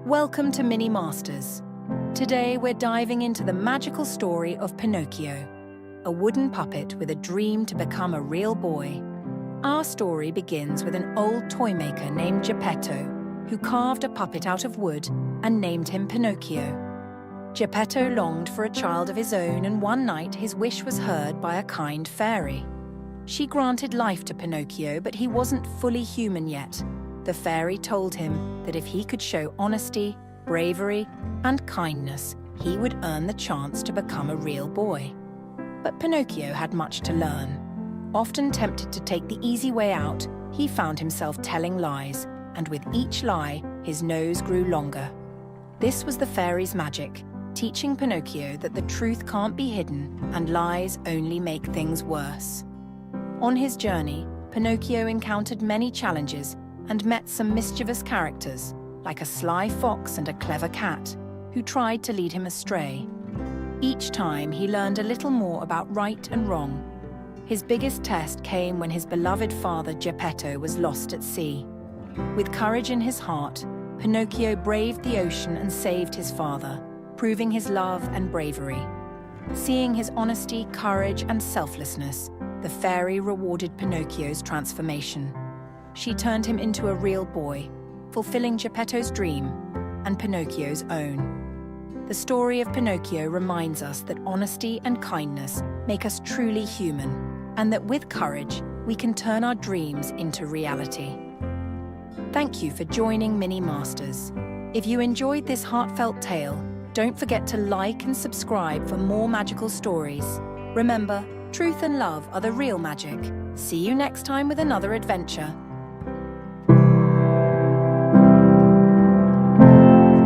Welcome to Mini Masters. Today we're diving into the magical story of Pinocchio, a wooden puppet with a dream to become a real boy. Our story begins with an old toy maker named Geppetto, who carved a puppet out of wood and named him Pinocchio. Geppetto longed for a child of his own, and one night his wish was heard by a kind fairy. She granted life to Pinocchio, but he wasn't fully human yet. The fairy told him that if he could show honesty, bravery, and kindness, he would earn the chance to become a real boy. But Pinocchio had much to learn. Often tempted to take the easy way out, he found himself telling lies, and with each lie, his nose grew longer. This was the fairy's magic, teaching Pinocchio that the truth can't be hidden and lies only make things worse. On his journey, Pinocchio encountered many challenges and met some mischievous characters, like a sly fox and a clever cat, who tried to lead him astray. Each time he learned a little more about right and wrong. His biggest test came when his beloved father Geppetto was lost at sea. With courage in his heart, Pinocchio braved the ocean and saved his father, proving his love and bravery. Seeing his honesty, courage, and selflessness, the fairy rewarded Pinocchio's transformation. She turned him into a real boy, fulfilling Geppetto's dream and Pinocchio's own. The story of Pinocchio reminds us that honesty and kindness make us truly human, and that with courage, we can turn our dreams into reality. Thank you for joining Mini Masters. If you enjoyed this heartfelt tale, don't forget to like and subscribe for more magical stories. Remember, truth and love are the real magic. See you next time with another adventure.